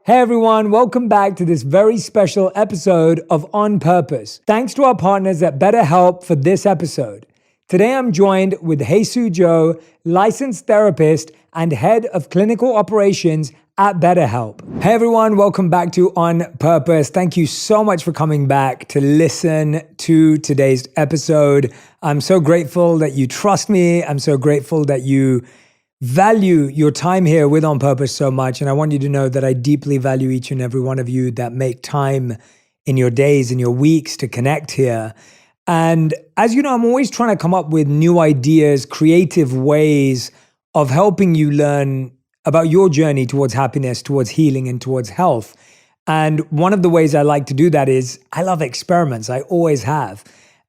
Hey everyone, welcome back to this very special episode of On Purpose. Thanks to our partners at BetterHelp for this episode. Today I'm joined with Jesus Joe, licensed therapist and head of clinical operations at BetterHelp. Hey everyone, welcome back to On Purpose. Thank you so much for coming back to listen to today's episode. I'm so grateful that you trust me. I'm so grateful that you value your time here with On Purpose so much. And I want you to know that I deeply value each and every one of you that make time in your days, in your weeks to connect here. And as you know, I'm always trying to come up with new ideas, creative ways of helping you learn about your journey towards happiness, towards healing, and towards health. And one of the ways I like to do that is I love experiments. I always have.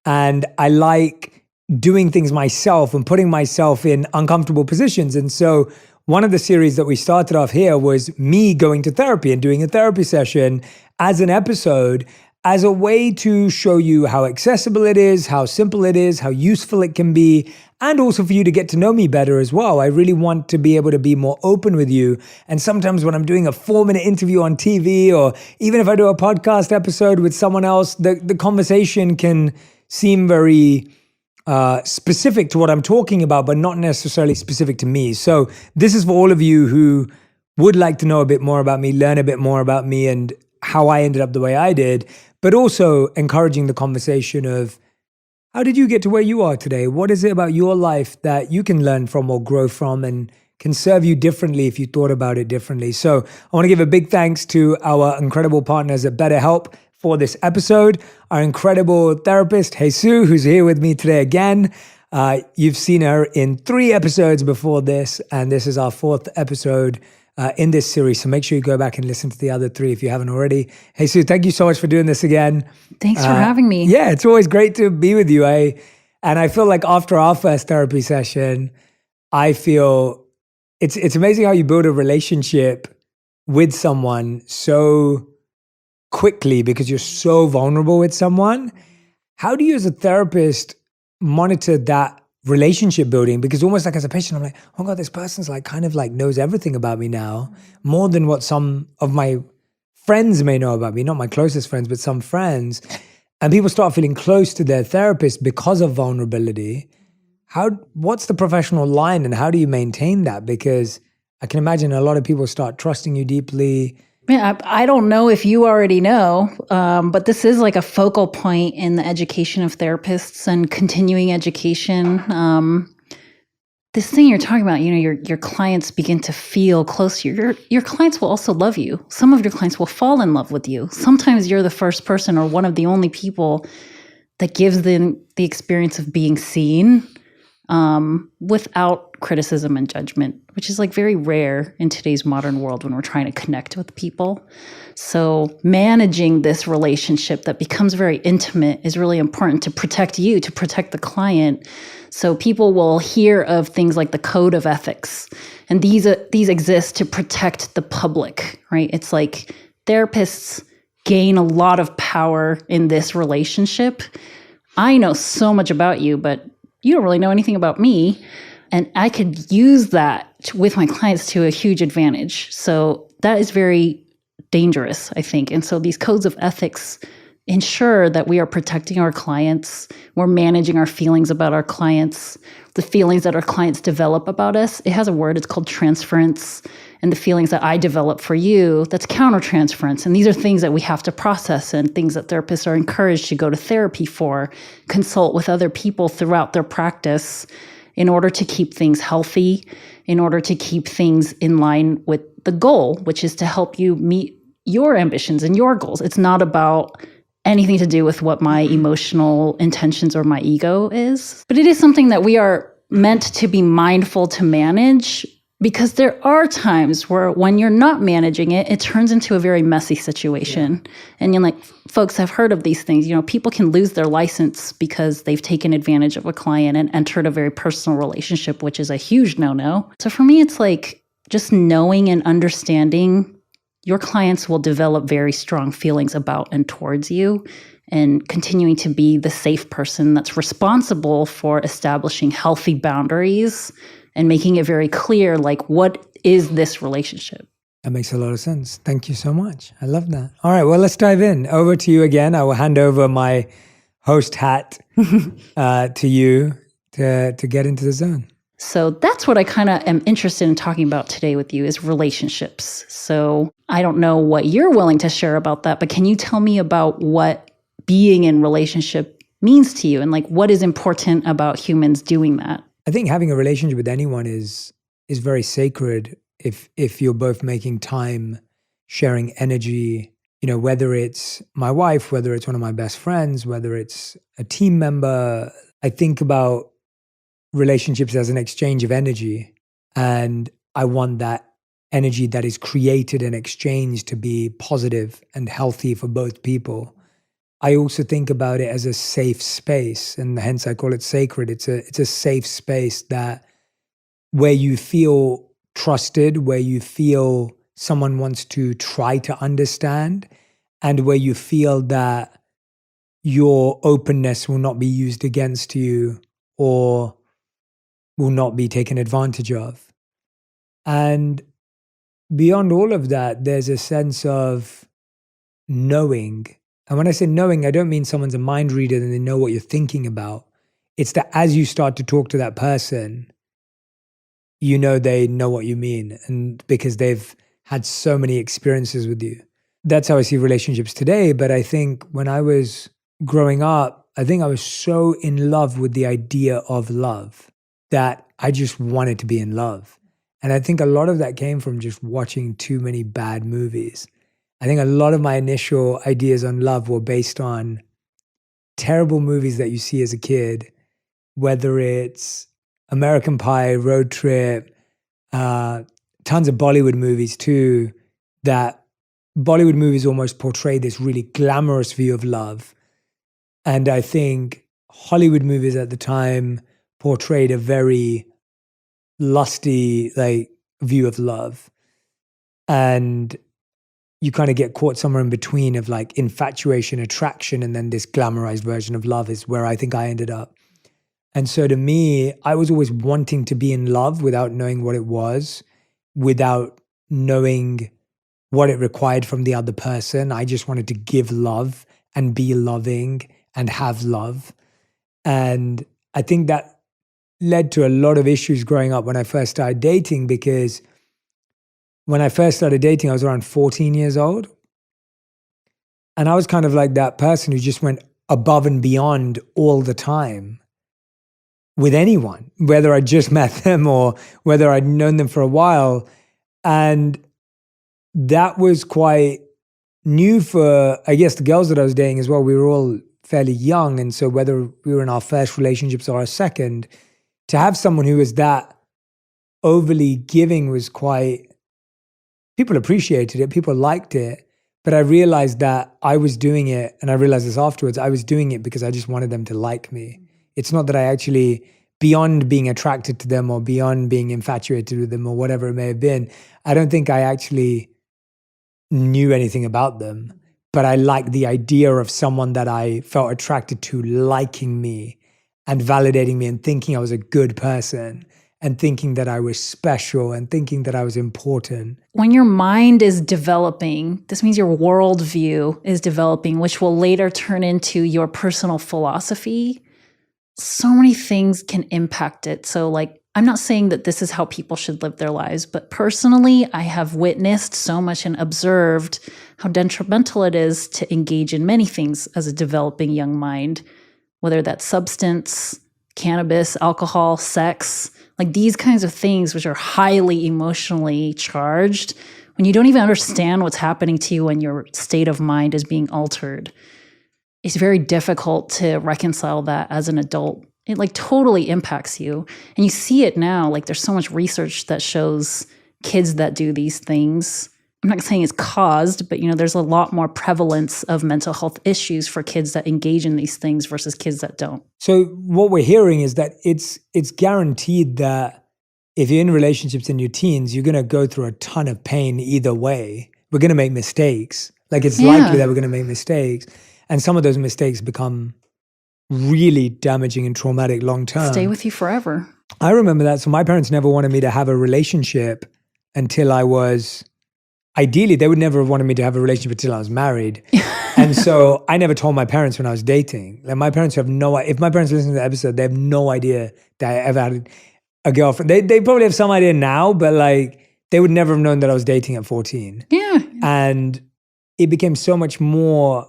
And I like doing things myself and putting myself in uncomfortable positions. And so one of the series that we started off here was me going to therapy and doing a therapy session as an episode, as a way to show you how accessible it is, how simple it is, how useful it can be, and also for you to get to know me better as well. I really want to be able to be more open with you. And sometimes when I'm doing a 4-minute interview on TV, or even if I do a podcast episode with someone else, the conversation can seem very specific to what I'm talking about, but not necessarily specific to me. So this is for all of you who would like to know a bit more about me, learn a bit more about me and how I ended up the way I did, but also encouraging the conversation of how did you get to where you are today? What is it about your life that you can learn from or grow from and can serve you differently if you thought about it differently? So I want to give a big thanks to our incredible partners at BetterHelp for this episode, our incredible therapist, Jesus, who's here with me today again. You've seen her in 3 episodes before this, and this is our 4th episode in this series. So make sure you go back and listen to the other 3 if you haven't already. Jesus, thank you so much for doing this again. Thanks for having me. Yeah, it's always great to be with you. I feel like after our first therapy session, I feel it's amazing how you build a relationship with someone so quickly because you're so vulnerable with someone. How do you as a therapist monitor that relationship building? Because almost like as a patient, I'm like, oh God, this person's like kind of like knows everything about me now, more than what some of my friends may know about me, not my closest friends, but some friends. And people start feeling close to their therapist because of vulnerability. What's the professional line and how do you maintain that? Because I can imagine a lot of people start trusting you deeply. Yeah, I don't know if you already know, but this is like a focal point in the education of therapists and continuing education. This thing you're talking about, your clients begin to feel close to you. Your clients will also love you. Some of your clients will fall in love with you. Sometimes you're the first person or one of the only people that gives them the experience of being seen without criticism and judgment, which is like very rare in today's modern world when we're trying to connect with people. So managing this relationship that becomes very intimate is really important to protect you, to protect the client. So people will hear of things like the code of ethics, and these exist to protect the public, right? It's like therapists gain a lot of power in this relationship. I know so much about you, but you don't really know anything about me. And I could use that with my clients to a huge advantage. So that is very dangerous, I think. And so these codes of ethics ensure that we are protecting our clients. We're managing our feelings about our clients, the feelings that our clients develop about us. It has a word, it's called transference. And the feelings that I develop for you, that's countertransference. And these are things that we have to process and things that therapists are encouraged to go to therapy for, consult with other people throughout their practice in order to keep things healthy, in order to keep things in line with the goal, which is to help you meet your ambitions and your goals. It's not about anything to do with what my emotional intentions or my ego is. But it is something that we are meant to be mindful to manage, because there are times where when you're not managing it, it turns into a very messy situation. Yeah. And you're like, folks have heard of these things. People can lose their license because they've taken advantage of a client and entered a very personal relationship, which is a huge no-no. So for me, it's like just knowing and understanding your clients will develop very strong feelings about and towards you, and continuing to be the safe person that's responsible for establishing healthy boundaries and making it very clear, like, what is this relationship? That makes a lot of sense. Thank you so much. I love that. All right, well, let's dive in. Over to you again. I will hand over my host hat to you to get into the zone. So that's what I kind of am interested in talking about today with you is relationships. So I don't know what you're willing to share about that, but can you tell me about what being in relationship means to you and like what is important about humans doing that? I think having a relationship with anyone is very sacred if you're both making time, sharing energy, whether it's my wife, whether it's one of my best friends, whether it's a team member. I think about relationships as an exchange of energy, and I want that energy that is created and exchanged to be positive and healthy for both people. I also think about it as a safe space, and hence I call it sacred. It's a safe space where you feel trusted, where you feel someone wants to try to understand, and where you feel that your openness will not be used against you or will not be taken advantage of. And beyond all of that, there's a sense of knowing. And when I say knowing, I don't mean someone's a mind reader and they know what you're thinking about. It's that as you start to talk to that person, they know what you mean. And because they've had so many experiences with you. That's how I see relationships today. But I think when I was growing up, I think I was so in love with the idea of love that I just wanted to be in love. And I think a lot of that came from just watching too many bad movies. I think a lot of my initial ideas on love were based on terrible movies that you see as a kid, whether it's American Pie, Road Trip, tons of Bollywood movies too, that Bollywood movies almost portray this really glamorous view of love. And I think Hollywood movies at the time portrayed a very lusty view of love. And you kind of get caught somewhere in between of like infatuation, attraction, and then this glamorized version of love is where I think I ended up. And so to me, I was always wanting to be in love without knowing what it was, without knowing what it required from the other person. I just wanted to give love and be loving and have love. And I think that led to a lot of issues growing up when I first started dating, because when I first started dating, I was around 14 years old. And I was kind of like that person who just went above and beyond all the time with anyone, whether I just met them or whether I'd known them for a while. And that was quite new for, I guess, the girls that I was dating as well. We were all fairly young. And so whether we were in our first relationships or our second, to have someone who was that overly giving was quite, people appreciated it, people liked it. But I realized that I was doing it, and I realized this afterwards, I was doing it because I just wanted them to like me. It's not that I actually, beyond being attracted to them or beyond being infatuated with them or whatever it may have been, I don't think I actually knew anything about them. But I liked the idea of someone that I felt attracted to liking me and validating me and thinking I was a good person and thinking that I was special and thinking that I was important. When your mind is developing, this means your worldview is developing, which will later turn into your personal philosophy. So many things can impact it. So I'm not saying that this is how people should live their lives, but personally, I have witnessed so much and observed how detrimental it is to engage in many things as a developing young mind, whether that's substance, cannabis, alcohol, sex, these kinds of things, which are highly emotionally charged, when you don't even understand what's happening to you when your state of mind is being altered. It's very difficult to reconcile that as an adult. It totally impacts you. And you see it now, there's so much research that shows kids that do these things. I'm not saying it's caused, but there's a lot more prevalence of mental health issues for kids that engage in these things versus kids that don't. So what we're hearing is that it's guaranteed that if you're in relationships in your teens, you're going to go through a ton of pain either way. We're going to make mistakes. It's likely that we're going to make mistakes. And some of those mistakes become really damaging and traumatic long term. Stay with you forever. I remember that. So my parents never wanted me to have a relationship until I was ideally, they would never have wanted me to have a relationship until I was married. And so I never told my parents when I was dating. Like my parents have no idea. If my parents listen to the episode, they have no idea that I ever had a girlfriend. They probably have some idea now, but like they would never have known that I was dating at 14. Yeah. And it became so much more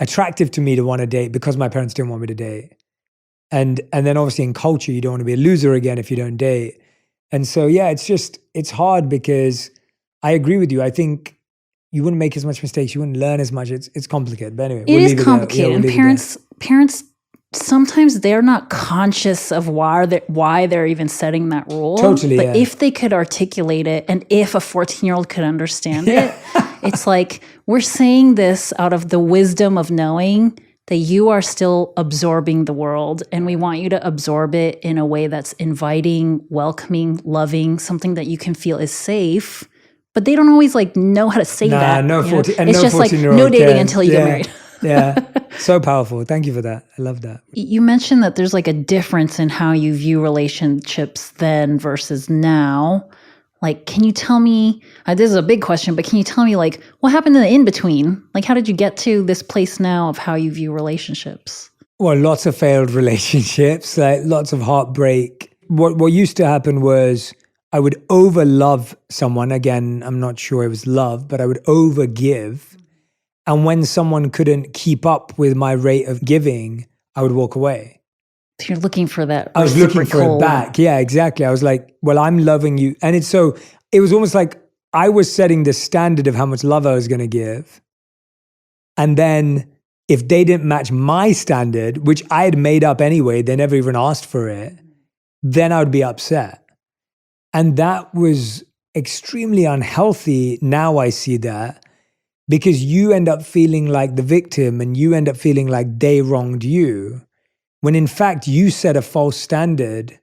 attractive to me to want to date because my parents didn't want me to date. And then obviously in culture, you don't want to be a loser again if you don't date. And so, yeah, it's hard because I agree with you. I think you wouldn't make as much mistakes. You wouldn't learn as much. It's complicated. But anyway, it is complicated. And parents, sometimes they're not conscious of why they're even setting that rule. Totally. But if they could articulate it, and if a 14-year-old could understand it, it's like we're saying this out of the wisdom of knowing that you are still absorbing the world, and we want you to absorb it in a way that's inviting, welcoming, loving, something that you can feel is safe. But they don't always like know how to say that. No, 14, and it's no just like 14-year-old no dating can. until you get married. Yeah, so powerful. Thank you for that. I love that. You mentioned that there's like a difference in how you view relationships then versus now. Like, can you tell me, this is a big question, but can you tell me like what happened in the in-between? Like, how did you get to this place now of how you view relationships? Well, lots of failed relationships, like lots of heartbreak. What used to happen was I would over love someone. Again, I'm not sure it was love, but I would over give. And when someone couldn't keep up with my rate of giving, I would walk away. You're looking for that. I was looking for it back. Yeah, exactly. I was like, well, I'm loving you. And it was almost like I was setting the standard of how much love I was going to give. And then if they didn't match my standard, which I had made up anyway, they never even asked for it, then I would be upset. And that was extremely unhealthy. Now I see that because you end up feeling like the victim and you end up feeling like they wronged you. When in fact you set a false standard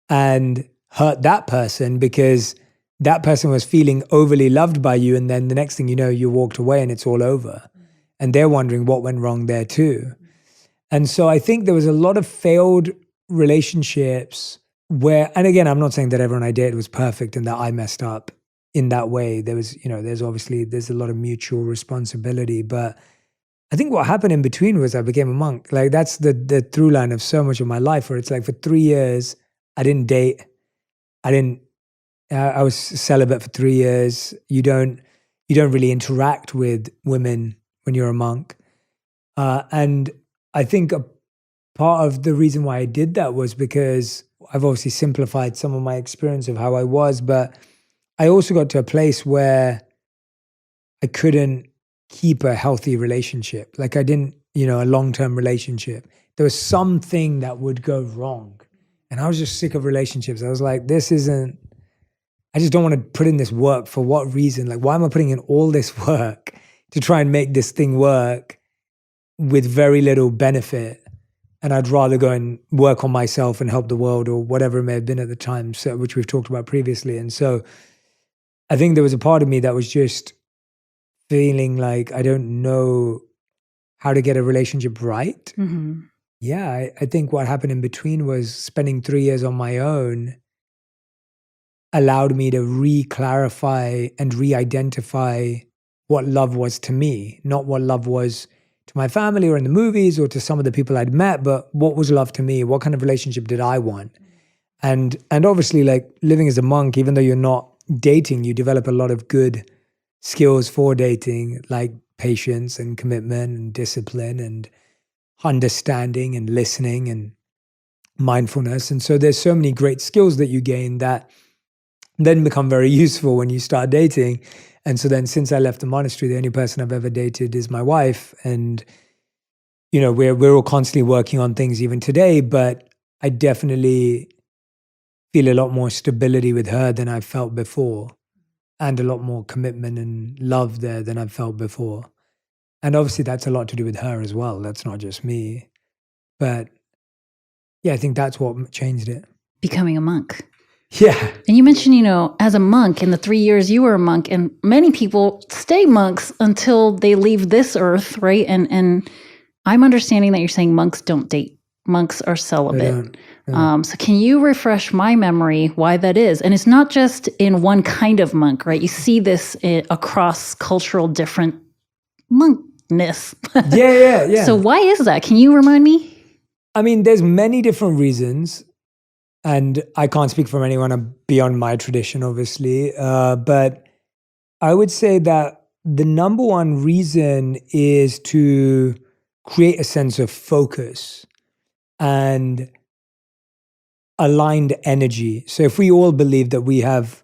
and hurt that person because that person was feeling overly loved by you, and then the next thing you know, you walked away and it's all over. And they're wondering what went wrong there too. And so I think there was a lot of failed relationships where, and again, I'm not saying that everyone I dated was perfect and that I messed up in that way. There was, there's a lot of mutual responsibility, but I think what happened in between was I became a monk. Like that's the through line of so much of my life, where it's like for 3 years, I didn't date. I was celibate for 3 years. You don't really interact with women when you're a monk. And I think a part of the reason why I did that was because I've obviously simplified some of my experience of how I was, but I also got to a place where I couldn't keep a healthy relationship. Like I didn't, a long-term relationship. There was something that would go wrong. And I was just sick of relationships. I was like, I just don't want to put in this work. For what reason? Like, why am I putting in all this work to try and make this thing work with very little benefit? And I'd rather go and work on myself and help the world or whatever it may have been at the time, which we've talked about previously. And so I think there was a part of me that was just feeling like I don't know how to get a relationship right. Mm-hmm. Yeah, I think what happened in between was spending 3 years on my own allowed me to re-clarify and re-identify what love was to me, not what love was to my family or in the movies or to some of the people I'd met, but what was love to me? What kind of relationship did I want? And obviously, like living as a monk, even though you're not dating, you develop a lot of good skills for dating, like patience and commitment and discipline and understanding and listening and mindfulness. And so there's so many great skills that you gain that then become very useful when you start dating. And so then since I left the monastery, the only person I've ever dated is my wife. And, we're all constantly working on things even today, but I definitely feel a lot more stability with her than I've felt before, and a lot more commitment and love there than I've felt before. And obviously that's a lot to do with her as well. That's not just me. But yeah, I think that's what changed it. Becoming a monk. Yeah. And you mentioned, as a monk, in the 3 years you were a monk, and many people stay monks until they leave this earth, right? And I'm understanding that you're saying monks don't date. Monks are celibate. So can you refresh my memory why that is? And it's not just in one kind of monk, right? You see this across cultural different monkness. Yeah. So why is that? Can you remind me? I mean, there's many different reasons, and I can't speak for anyone beyond my tradition, obviously. But I would say that the number one reason is to create a sense of focus and aligned energy. So if we all believe that we have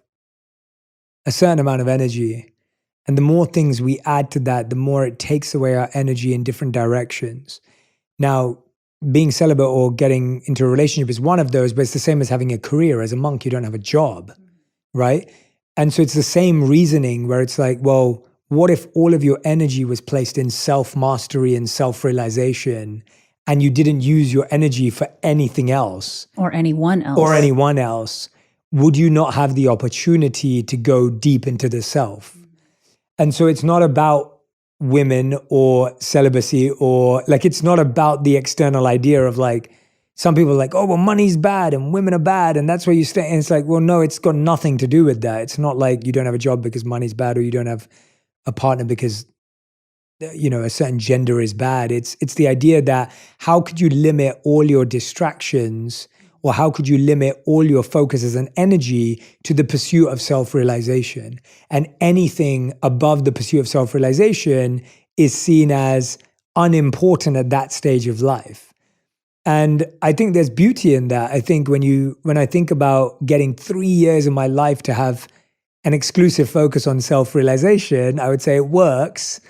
a certain amount of energy, and the more things we add to that, the more it takes away our energy in different directions. Now, being celibate or getting into a relationship is one of those, but it's the same as having a career. As a monk, you don't have a job, right? And so it's the same reasoning where it's like, well, what if all of your energy was placed in self-mastery and self-realization, and you didn't use your energy for anything else? Or anyone else. Would you not have the opportunity to go deep into the self? And so it's not about women or celibacy, or like, it's not about the external idea of like, some people are like, oh, well, money's bad and women are bad and that's where you stay. And it's like, well, no, it's got nothing to do with that. It's not like you don't have a job because money's bad, or you don't have a partner because, you know, a certain gender is bad. It's the idea that how could you limit all your distractions, or how could you limit all your focuses and energy to the pursuit of self-realization? And anything above the pursuit of self-realization is seen as unimportant at that stage of life. And I think there's beauty in that. I think when I think about getting 3 years of my life to have an exclusive focus on self-realization, I would say it works.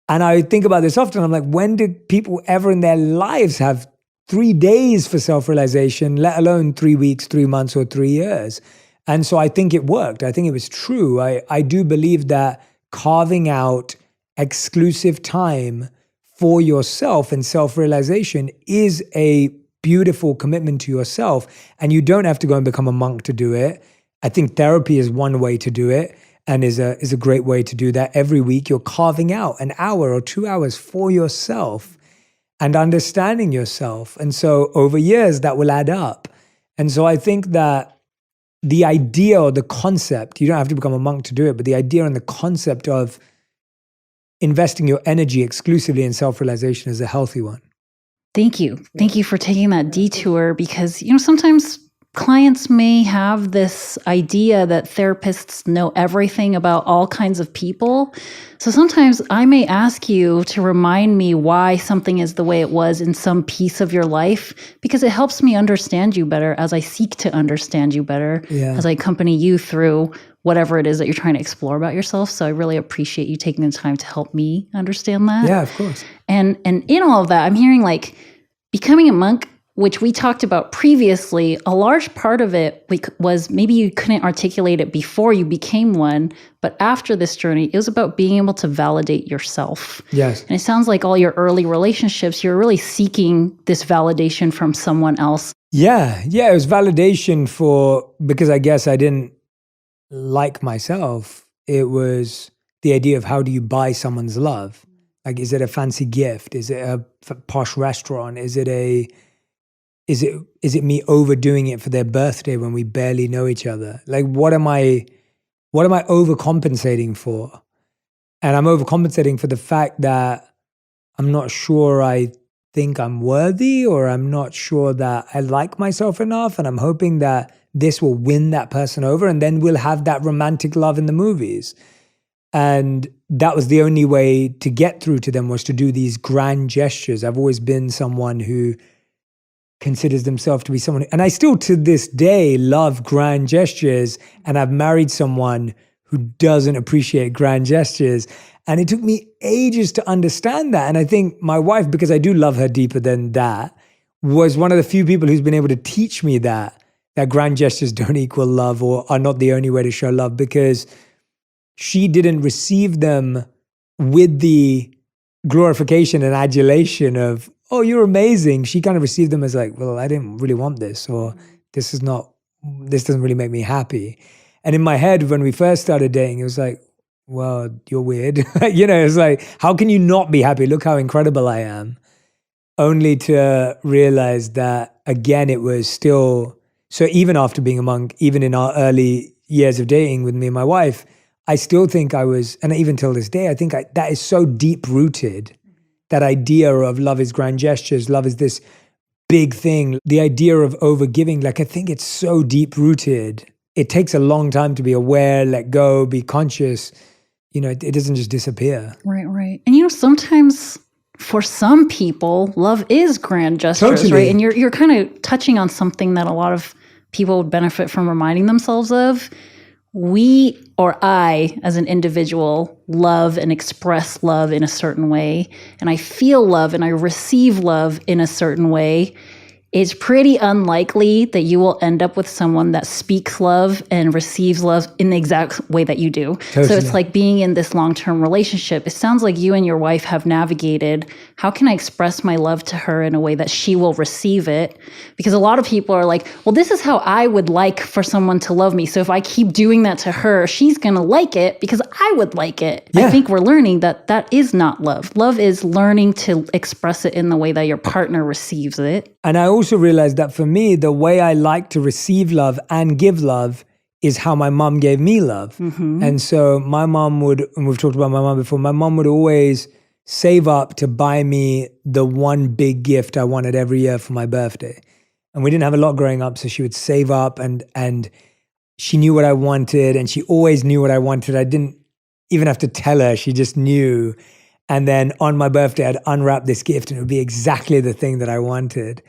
And I think about this often. I'm like, when did people ever in their lives have 3 days for self-realization, let alone 3 weeks, 3 months, or 3 years? And so I think it worked. I think it was true. I do believe that carving out exclusive time for yourself and self-realization is a beautiful commitment to yourself. And you don't have to go and become a monk to do it. I think therapy is one way to do it, and is a great way to do that. Every week you're carving out an hour or 2 hours for yourself and understanding yourself. And so over years that will add up. And so I think that the idea or the concept, you don't have to become a monk to do it, but the idea and the concept of investing your energy exclusively in self-realization is a healthy one. Thank you. Thank you for taking that detour, because, you know, sometimes clients may have this idea that therapists know everything about all kinds of people. So sometimes I may ask you to remind me why something is the way it was in some piece of your life, because it helps me understand you better as I seek to understand you better, as I accompany you through whatever it is that you're trying to explore about yourself. So I really appreciate you taking the time to help me understand that. Yeah, of course. And in all of that, I'm hearing like becoming a monk, which we talked about previously, a large part of it was maybe you couldn't articulate it before you became one, but after this journey, it was about being able to validate yourself. Yes. And it sounds like all your early relationships, you're really seeking this validation from someone else. Yeah, it was validation because I guess I didn't like myself. It was the idea of, how do you buy someone's love? Like, is it a fancy gift? Is it a posh restaurant? Is it me overdoing it for their birthday when we barely know each other? Like, what am I overcompensating for? And I'm overcompensating for the fact that I'm not sure I think I'm worthy, or I'm not sure that I like myself enough. And I'm hoping that this will win that person over, and then we'll have that romantic love in the movies. And that was the only way to get through to them, was to do these grand gestures. I've always been someone who considers themselves to be someone, and I still to this day love grand gestures, and I've married someone who doesn't appreciate grand gestures. And it took me ages to understand that. And I think my wife, because I do love her deeper than that, was one of the few people who's been able to teach me that grand gestures don't equal love, or are not the only way to show love, because she didn't receive them with the glorification and adulation of, oh, you're amazing. She kind of received them as like, well, I didn't really want this, or this doesn't really make me happy. And in my head, when we first started dating, it was like, well, you're weird. You know, it's like, how can you not be happy? Look how incredible I am. only to realize that, again, it was still, so even after being even in our early years of dating with me and my wife, I still think I was, and even till this day, I think that is so deep rooted, that idea of love is grand gestures, love is this big thing, the idea of overgiving, like I think it's so deep rooted. It takes a long time to be aware, let go, be conscious. It doesn't just disappear. Right. And sometimes for some people, love is grand gestures, Totally. right? And you're kind of touching on something that a lot of people would benefit from reminding themselves of. We, or I, as an individual, love and express love in a certain way, and I feel love and I receive love in a certain way. It's pretty unlikely that you will end up with someone that speaks love and receives love in the exact way that you do. Totally. So it's like being in this long-term relationship. It sounds like you and your wife have navigated, how can I express my love to her in a way that she will receive it? Because a lot of people are like, well, this is how I would like for someone to love me. So if I keep doing that to her, she's going to like it because I would like it. Yeah. I think we're learning that that is not love. Love is learning to express it in the way that your partner receives it. And I also realized that for me, the way I like to receive love and give love is how my mom gave me love. Mm-hmm. And so my mom would, and we've talked about my mom before, my mom would always save up to buy me the one big gift I wanted every year for my birthday. And we didn't have a lot growing up, so she would save up and she knew what I wanted, and she always knew what I wanted. I didn't even have to tell her, she just knew. And then on my birthday, I'd unwrap this gift and it would be exactly the thing that I wanted.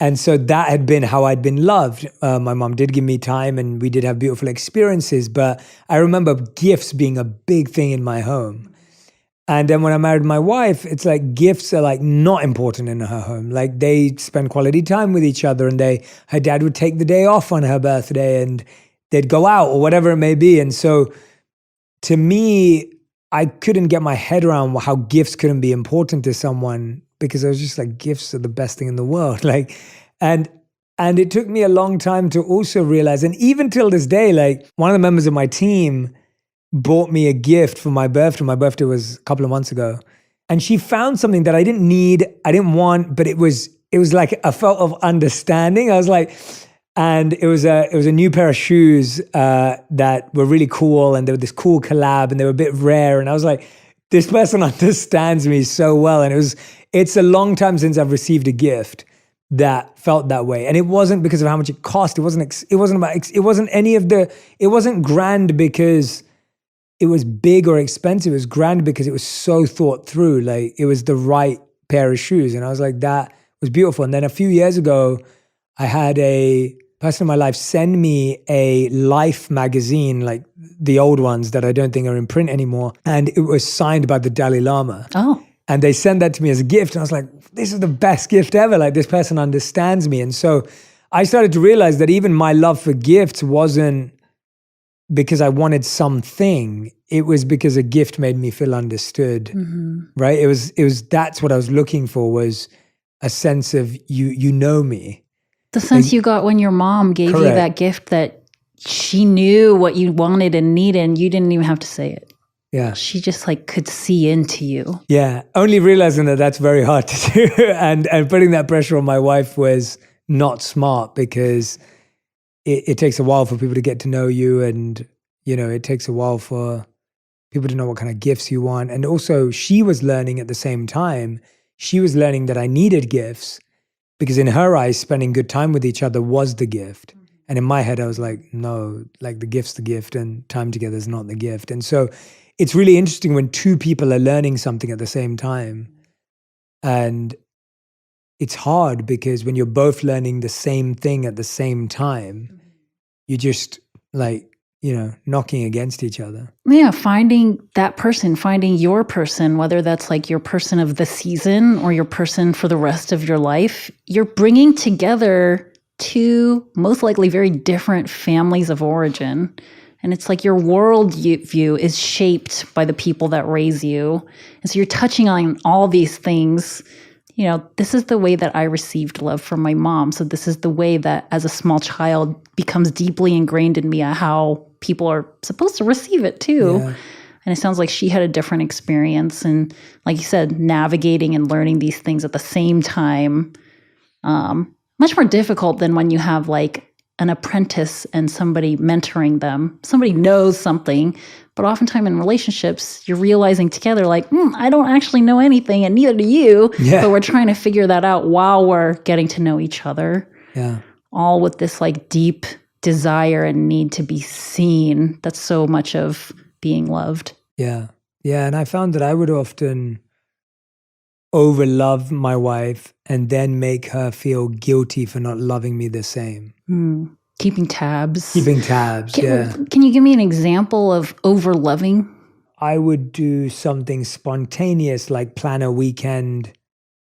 And so that had been how I'd been loved. My mom did give me time and we did have beautiful experiences, but I remember gifts being a big thing in my home. And then when I married my wife, it's like gifts are like not important in her home. Like they spend quality time with each other, and her dad would take the day off on her birthday and they'd go out or whatever it may be. And so to me, I couldn't get my head around how gifts couldn't be important to someone, because I was just like, gifts are the best thing in the world. Like, and it took me a long time to also realize, and even till this day, like one of the members of my team bought me a gift for my birthday. My birthday was a couple of months ago. And she found something that I didn't need, I didn't want, but it was like a felt of understanding. I was like, and it was a new pair of shoes that were really cool, and they were this cool collab, and they were a bit rare. And I was like, this person understands me so well. And it's a long time since I've received a gift that felt that way. And it wasn't because of how much it cost. It wasn't grand because it was big or expensive. It was grand because it was so thought through. Like it was the right pair of shoes. And I was like, that was beautiful. And then a few years ago, I had a person in my life send me a Life magazine, like the old ones that I don't think are in print anymore. And it was signed by the Dalai Lama. Oh. And they sent that to me as a gift. And I was like, this is the best gift ever. Like this person understands me. And so I started to realize that even my love for gifts wasn't because I wanted something. It was because a gift made me feel understood, right? It was, that's what I was looking for, was a sense of you know me. The sense you got when your mom gave you that gift, that she knew what you wanted and needed, and you didn't even have to say it. Yeah. She just like could see into you. Yeah. Only realizing that that's very hard to do. and putting that pressure on my wife was not smart, because it takes a while for people to get to know you. And, it takes a while for people to know what kind of gifts you want. And also she was learning at the same time. She was learning that I needed gifts, because in her eyes, spending good time with each other was the gift. And in my head, I was like, no, like the gift's the gift and time together is not the gift. And so it's really interesting when two people are learning something at the same time. And it's hard because when you're both learning the same thing at the same time, you're just like, knocking against each other. Yeah, finding that person, finding your person, whether that's like your person of the season or your person for the rest of your life, you're bringing together two most likely very different families of origin. And it's like your world view is shaped by the people that raise you. And so you're touching on all these things. This is the way that I received love from my mom. So this is the way that as a small child becomes deeply ingrained in me how people are supposed to receive it too. Yeah. And it sounds like she had a different experience. And like you said, navigating and learning these things at the same time, much more difficult than when you have like an apprentice and somebody mentoring them. Somebody knows something, but oftentimes in relationships, you're realizing together like, I don't actually know anything and neither do you. Yeah. But we're trying to figure that out while we're getting to know each other. Yeah. All with this like deep desire and need to be seen. That's so much of being loved. Yeah. Yeah. And I found that I would often overlove my wife and then make her feel guilty for not loving me the same. Keeping tabs. Yeah. Can you give me an example of overloving? I would do something spontaneous like plan a weekend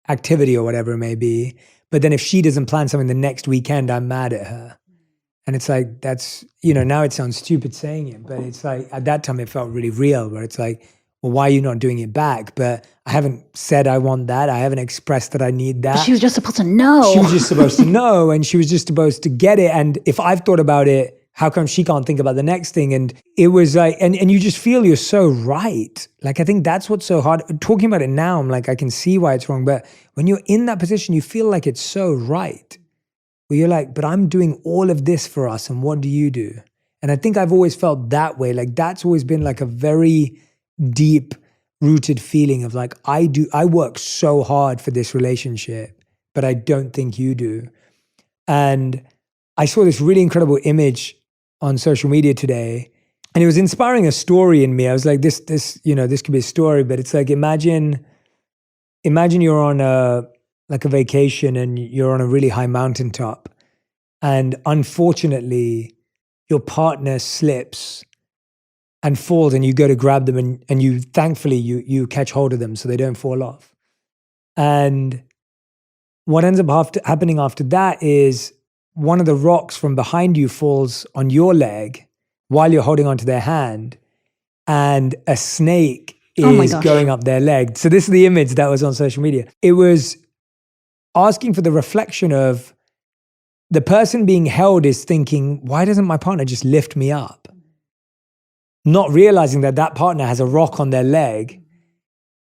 activity or whatever it may be. But then if she doesn't plan something the next weekend, I'm mad at her. And it's like, that's, now it sounds stupid saying it, but it's like, at that time it felt really real, where it's like, well, why are you not doing it back? But I haven't said I want that. I haven't expressed that I need that. But she was just supposed to know. She was just supposed to know, and she was just supposed to get it. And if I've thought about it, how come she can't think about the next thing? And it was like, and you just feel you're so right. Like, I think that's what's so hard. Talking about it now, I'm like, I can see why it's wrong. But when you're in that position, you feel like it's so right. Where you're like, but I'm doing all of this for us, and what do you do? And I think I've always felt that way. Like, that's always been like a very deep rooted feeling of like, I work so hard for this relationship, but I don't think you do. And I saw this really incredible image on social media today, and it was inspiring a story in me. I was like, this could be a story, but it's like, imagine you're on a vacation and you're on a really high mountaintop, and unfortunately your partner slips and falls, and you go to grab them, and you thankfully you catch hold of them so they don't fall off. And what ends up happening after that is one of the rocks from behind you falls on your leg while you're holding onto their hand, and a snake is going up their leg. So this is the image that was on social media. It was asking for the reflection of the person being held is thinking, why doesn't my partner just lift me up? Not realizing that partner has a rock on their leg,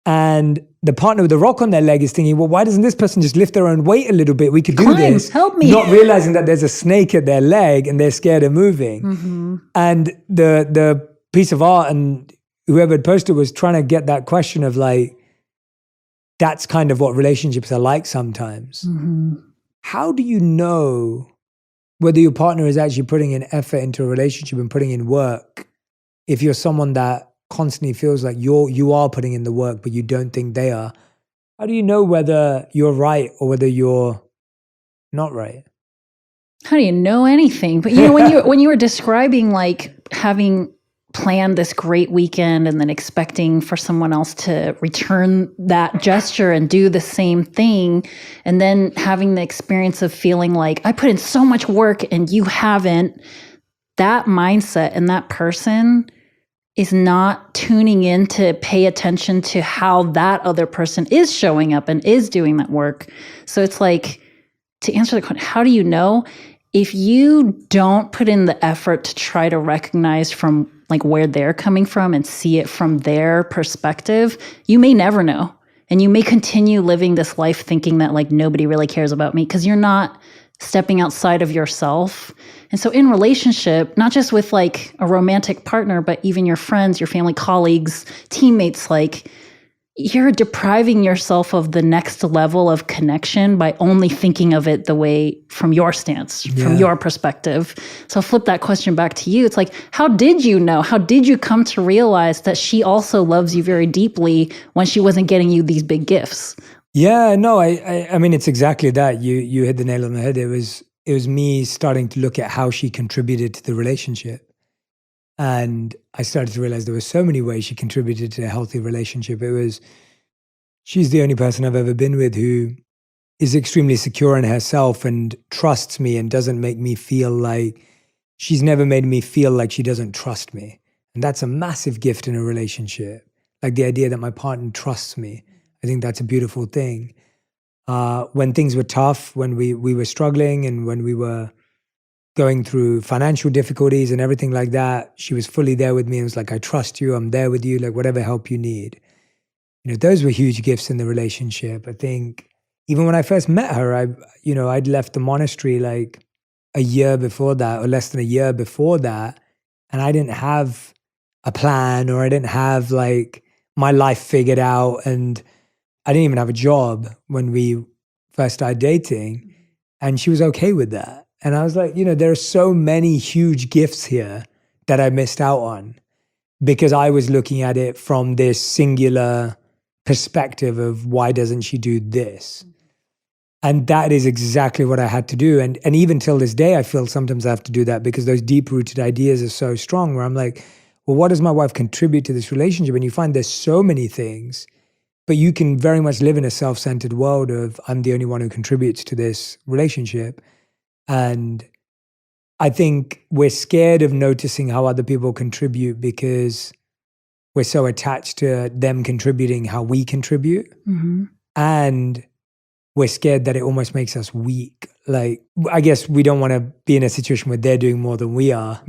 and the partner with the rock on their leg is thinking, well, why doesn't this person just lift their own weight a little bit? We could do this. Help me. Not realizing that there's a snake at their leg and they're scared of moving. Mm-hmm. And the piece of art and whoever had posted was trying to get that question of like, that's kind of what relationships are like sometimes. Mm-hmm. How do you know whether your partner is actually putting in effort into a relationship and putting in work if you're someone that constantly feels like you are putting in the work, but you don't think they are? How do you know whether you're right or whether you're not right? How do you know anything? But when you were describing like having planned this great weekend and then expecting for someone else to return that gesture and do the same thing, and then having the experience of feeling like I put in so much work and you haven't, that mindset and that person is not tuning in to pay attention to how that other person is showing up and is doing that work. So it's like, to answer the question, how do you know? If you don't put in the effort to try to recognize from like where they're coming from and see it from their perspective, you may never know. And you may continue living this life thinking that like nobody really cares about me because you're not stepping outside of yourself. And so in relationship, not just with like a romantic partner, but even your friends, your family, colleagues, teammates, like you're depriving yourself of the next level of connection by only thinking of it the way from your stance, from your perspective. So I'll flip that question back to you. It's like, how did you know? How did you come to realize that she also loves you very deeply when she wasn't getting you these big gifts? Yeah, no, I mean, it's exactly that. You hit the nail on the head. It was me starting to look at how she contributed to the relationship. And I started to realize there were so many ways she contributed to a healthy relationship. She's the only person I've ever been with who is extremely secure in herself and trusts me and doesn't make me feel like, she's never made me feel like she doesn't trust me. And that's a massive gift in a relationship. Like the idea that my partner trusts me. I think that's a beautiful thing. When things were tough, when we were struggling and when we were going through financial difficulties and everything like that, she was fully there with me and was like, I trust you, I'm there with you, like whatever help you need. Those were huge gifts in the relationship. I think even when I first met her, I'd left the monastery like a year before that, or less than a year before that, and I didn't have a plan, or I didn't have like my life figured out, and I didn't even have a job when we first started dating, and she was okay with that. And I was like, there are so many huge gifts here that I missed out on because I was looking at it from this singular perspective of why doesn't she do this? And that is exactly what I had to do. And even till this day, I feel sometimes I have to do that because those deep-rooted ideas are so strong where I'm like, well, what does my wife contribute to this relationship? And you find there's so many things, but you can very much live in a self-centered world of I'm the only one who contributes to this relationship. And I think we're scared of noticing how other people contribute because we're so attached to them contributing how we contribute. Mm-hmm. And we're scared that it almost makes us weak. Like, I guess we don't want to be in a situation where they're doing more than we are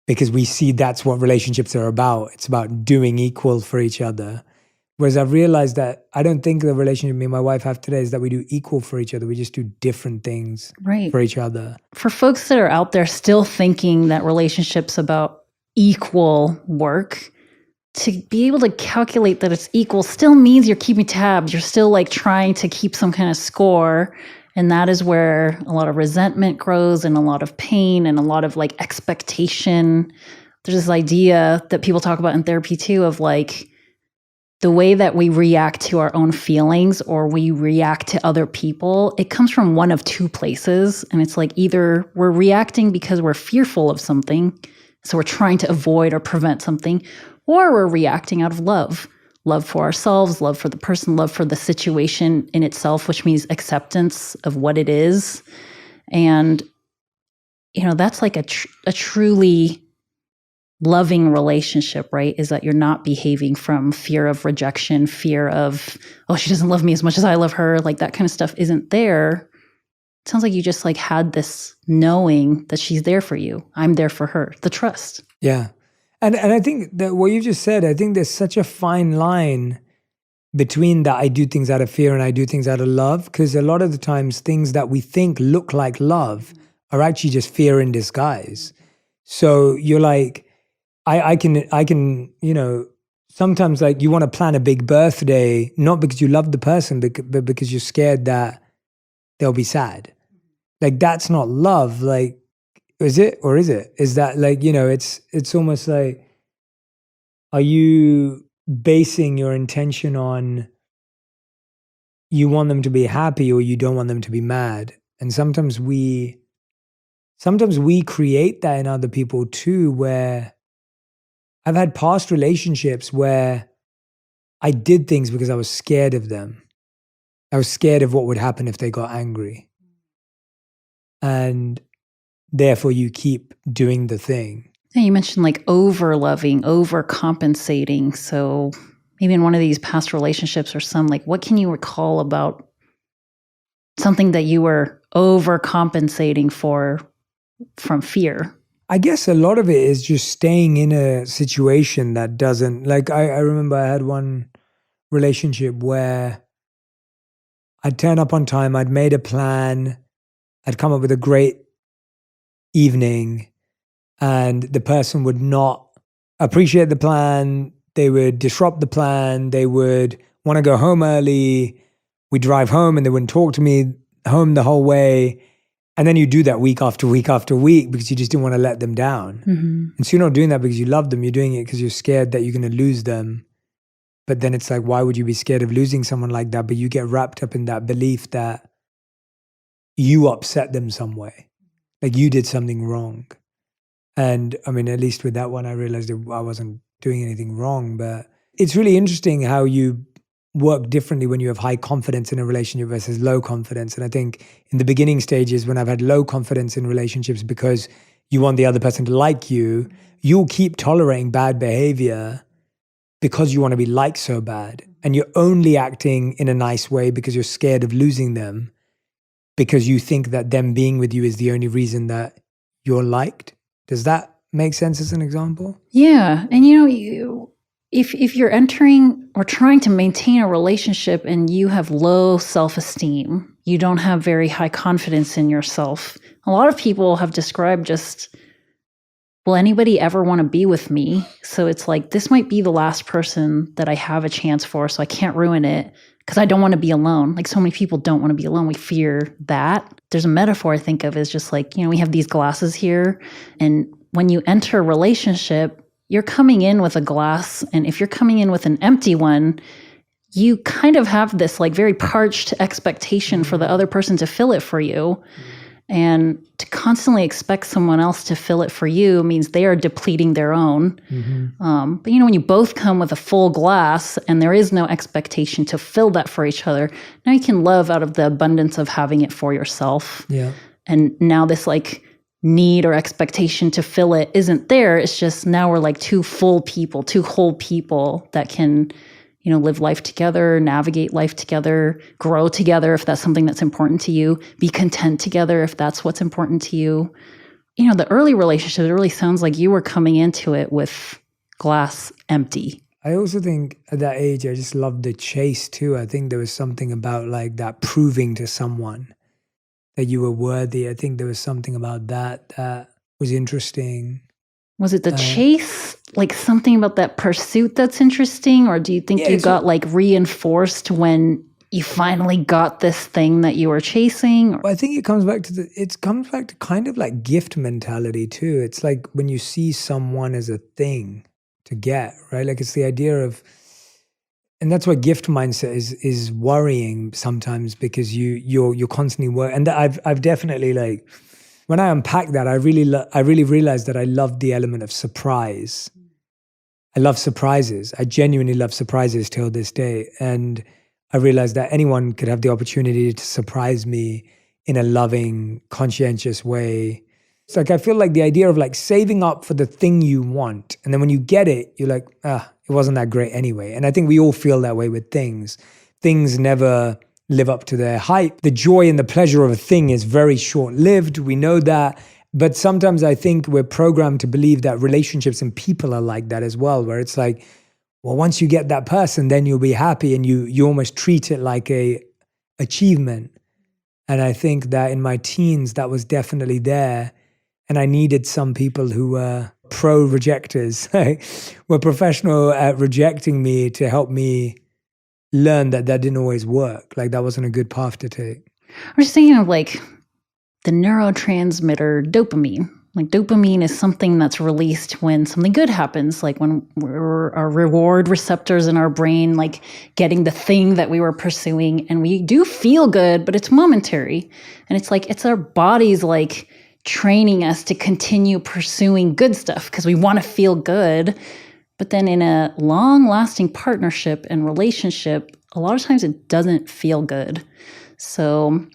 because we see that's what relationships are about. It's about doing equal for each other. Whereas I've realized that I don't think the relationship me and my wife have today is that we do equal for each other. We just do different things for each other. For folks that are out there still thinking that relationships about equal work, to be able to calculate that it's equal still means you're keeping tabs. You're still like trying to keep some kind of score. And that is where a lot of resentment grows and a lot of pain and a lot of like expectation. There's this idea that people talk about in therapy too of like the way that we react to our own feelings or we react to other people. It comes from one of two places. And it's like either we're reacting because we're fearful of something, so we're trying to avoid or prevent something, or we're reacting out of love for ourselves, love for the person, love for the situation in itself, which means acceptance of what it is. And, that's like a truly loving relationship, right? Is that you're not behaving from fear of rejection, fear of, oh, she doesn't love me as much as I love her. Like that kind of stuff isn't there. It sounds like you just like had this knowing that she's there for you. I'm there for her. The trust. Yeah. And I think that what you just said, I think there's such a fine line between that I do things out of fear and I do things out of love, because a lot of the times things that we think look like love are actually just fear in disguise. So you're like, I can, sometimes like you want to plan a big birthday, not because you love the person, but because you're scared that they'll be sad. Like that's not love. Like, is it, or is it? Is that like, it's almost like, are you basing your intention on you want them to be happy or you don't want them to be mad? And sometimes we create that in other people too, where I've had past relationships where I did things because I was scared of them. I was scared of what would happen if they got angry. And therefore you keep doing the thing. Yeah, you mentioned like over loving, over compensating. So maybe in one of these past relationships or some, like what can you recall about something that you were overcompensating for from fear? I guess a lot of it is just staying in a situation that doesn't, like I remember I had one relationship where I'd turn up on time, I'd made a plan, I'd come up with a great evening, and the person would not appreciate the plan, they would disrupt the plan, they would want to go home early, we drive home and they wouldn't talk to me home the whole way. And then you do that week after week after week because you just didn't want to let them down. Mm-hmm. And so you're not doing that because you love them, you're doing it because you're scared that you're going to lose them. But then it's like, why would you be scared of losing someone like that? But you get wrapped up in that belief that you upset them some way, like you did something wrong. And I mean, at least with that one, I realized that I wasn't doing anything wrong. But it's really interesting how you work differently when you have high confidence in a relationship versus low confidence. And I think in the beginning stages, when I've had low confidence in relationships because you want the other person to like you, you'll keep tolerating bad behavior because you want to be liked so bad. And you're only acting in a nice way because you're scared of losing them, because you think that them being with you is the only reason that you're liked. Does that make sense as an example? Yeah. And if you're entering or trying to maintain a relationship and you have low self-esteem, you don't have very high confidence in yourself. A lot of people have described just, will anybody ever want to be with me? So it's like, this might be the last person that I have a chance for, so I can't ruin it because I don't want to be alone. Like so many people don't want to be alone. We fear that. There's a metaphor I think of as just like, we have these glasses here, and when you enter a relationship, you're coming in with a glass, and if you're coming in with an empty one, you kind of have this like very parched expectation for the other person to fill it for you. And to constantly expect someone else to fill it for you means they are depleting their own. But when you both come with a full glass and there is no expectation to fill that for each other, now you can love out of the abundance of having it for yourself. Yeah. And now this like need or expectation to fill it isn't there. It's just now we're like two full people, two whole people that can live life together, navigate life together, grow together if that's something that's important to you, be content together if that's what's important to you. The early relationship, it really sounds like you were coming into it with glass empty. I also think at that age, I just loved the chase too. I think there was something about like that proving to someone that you were worthy. I think there was something about that was interesting. Was it the chase? Like something about that pursuit that's interesting? Or do you think you got like reinforced when you finally got this thing that you were chasing? I think it comes back to kind of like gift mentality too. It's like when you see someone as a thing to get, right? Like it's the idea of, and that's why gift mindset is worrying sometimes, because you're constantly working. And I've definitely like, when I unpack that, I really realized that I loved the element of surprise. I love surprises. I genuinely love surprises till this day. And I realized that anyone could have the opportunity to surprise me in a loving, conscientious way. It's like, I feel like the idea of like saving up for the thing you want. And then when you get it, you're like, it wasn't that great anyway. And I think we all feel that way with things. Things never live up to their hype. The joy and the pleasure of a thing is very short-lived. We know that. But sometimes I think we're programmed to believe that relationships and people are like that as well, where it's like, well, once you get that person, then you'll be happy, and you almost treat it like a achievement. And I think that in my teens, that was definitely there. And I needed some people who were pro-rejectors, were professional at rejecting me to help me learn that didn't always work. Like that wasn't a good path to take. I'm just thinking of like the neurotransmitter dopamine. Like dopamine is something that's released when something good happens, like when our reward receptors in our brain, like getting the thing that we were pursuing, and we do feel good, but it's momentary. And it's like, it's our bodies like training us to continue pursuing good stuff because we want to feel good. But then in a long-lasting partnership and relationship, a lot of times it doesn't feel good. So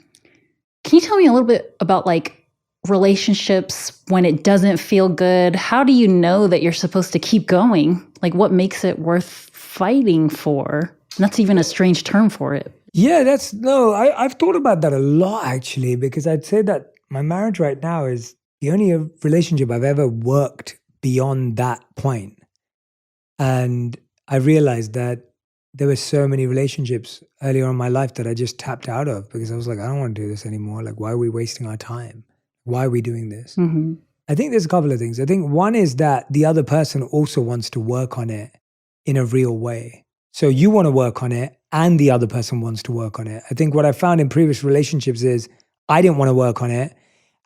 can you tell me a little bit about like relationships when it doesn't feel good? How do you know that you're supposed to keep going? Like what makes it worth fighting for? And that's even a strange term for it. Yeah, I've thought about that a lot actually, because I'd say that my marriage right now is the only relationship I've ever worked beyond that point. And I realized that there were so many relationships earlier in my life that I just tapped out of because I was like, I don't want to do this anymore. Like, why are we wasting our time? Why are we doing this? Mm-hmm. I think there's a couple of things. I think one is that the other person also wants to work on it in a real way. So you want to work on it and the other person wants to work on it. I think what I found in previous relationships is I didn't want to work on it.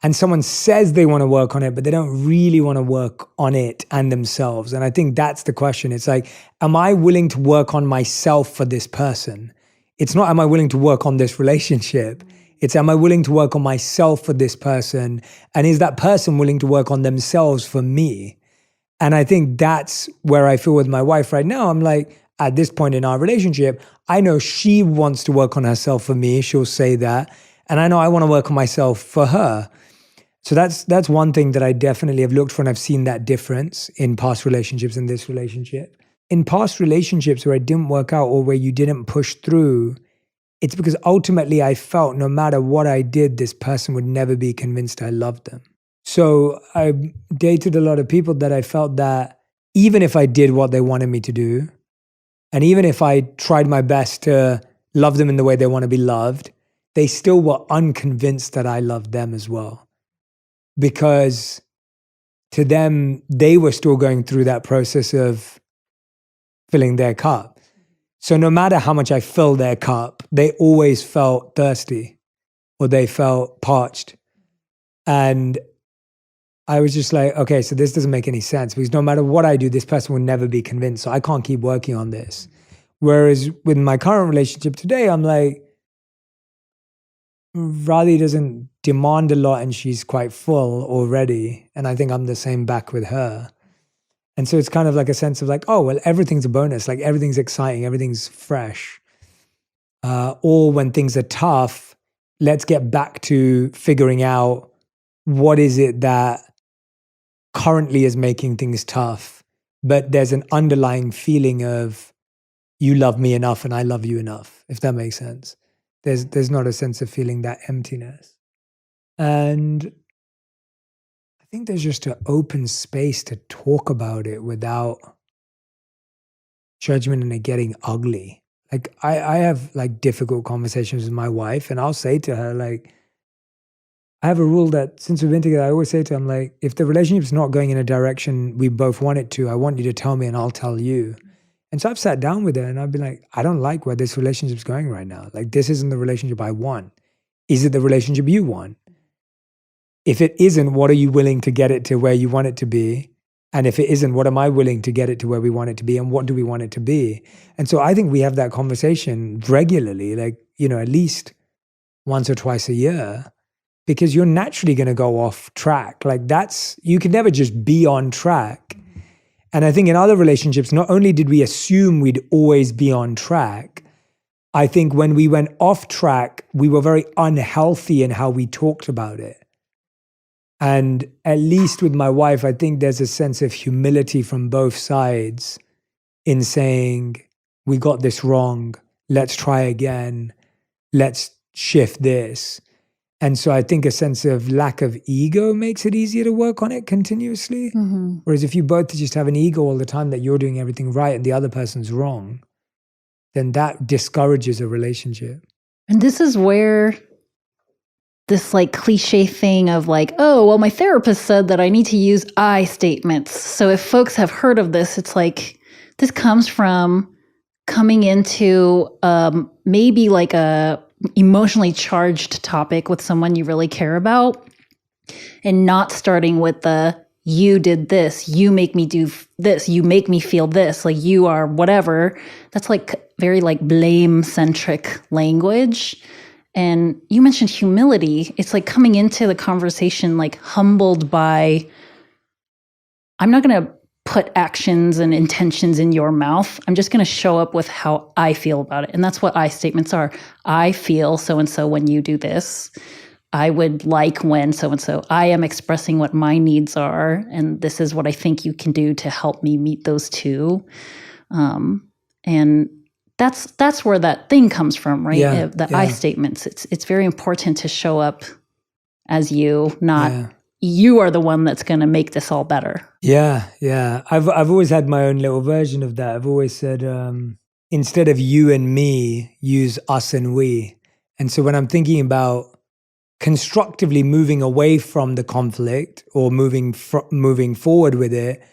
And someone says they want to work on it, but they don't really want to work on it and themselves. And I think that's the question. It's like, am I willing to work on myself for this person? It's not, am I willing to work on this relationship? It's, am I willing to work on myself for this person? And is that person willing to work on themselves for me? And I think that's where I feel with my wife right now. I'm like, at this point in our relationship, I know she wants to work on herself for me. She'll say that. And I know I want to work on myself for her. So that's one thing that I definitely have looked for, and I've seen that difference in past relationships and this relationship. In past relationships where it didn't work out or where you didn't push through, it's because ultimately I felt no matter what I did, this person would never be convinced I loved them. So I dated a lot of people that I felt that even if I did what they wanted me to do, and even if I tried my best to love them in the way they want to be loved, they still were unconvinced that I loved them as well. Because to them, they were still going through that process of filling their cup. So no matter how much I filled their cup, they always felt thirsty or they felt parched. And I was just like, okay, so this doesn't make any sense because no matter what I do, this person will never be convinced. So I can't keep working on this. Whereas with my current relationship today, I'm like, Radhi doesn't demand a lot and she's quite full already. And I think I'm the same back with her. And so it's kind of like a sense of like, oh, well, everything's a bonus. Like everything's exciting. Everything's fresh. Or when things are tough, let's get back to figuring out what is it that currently is making things tough. But there's an underlying feeling of you love me enough and I love you enough, if that makes sense. There's not a sense of feeling that emptiness. And I think there's just an open space to talk about it without judgment and it getting ugly. Like I have like difficult conversations with my wife and I'll say to her, like, I have a rule that since we've been together, I always say to her, I'm like, if the relationship's not going in a direction we both want it to, I want you to tell me and I'll tell you. And so I've sat down with her and I've been like, I don't like where this relationship's going right now. Like, this isn't the relationship I want. Is it the relationship you want? If it isn't, what are you willing to get it to where you want it to be? And if it isn't, what am I willing to get it to where we want it to be? And what do we want it to be? And so I think we have that conversation regularly, like, at least once or twice a year, because you're naturally going to go off track. Like you can never just be on track. And I think in other relationships, not only did we assume we'd always be on track, I think when we went off track, we were very unhealthy in how we talked about it. And at least with my wife, I think there's a sense of humility from both sides in saying, we got this wrong, let's try again, let's shift this. And so I think a sense of lack of ego makes it easier to work on it continuously. Mm-hmm. Whereas if you both just have an ego all the time that you're doing everything right and the other person's wrong, then that discourages a relationship. And this is where this like cliche thing of like, oh, well, my therapist said that I need to use I statements. So if folks have heard of this, it's like, this comes from coming into maybe like a emotionally charged topic with someone you really care about and not starting with the you did this, you make me do this, you make me feel this, like you are whatever. That's like very like blame centric language. And you mentioned humility. It's like coming into the conversation like humbled by, I'm not going to put actions and intentions in your mouth. I'm just going to show up with how I feel about it. And that's what I statements are. I feel so-and-so when you do this. I would like when so-and-so. I am expressing what my needs are. And this is what I think you can do to help me meet those two. And that's where that thing comes from, right? Yeah, the I statements. It's very important to show up as you, not you are the one that's going to make this all better. Yeah. I've always had my own little version of that. I've always said, instead of you and me, use us and we. And so when I'm thinking about constructively moving away from the conflict or moving forward with it,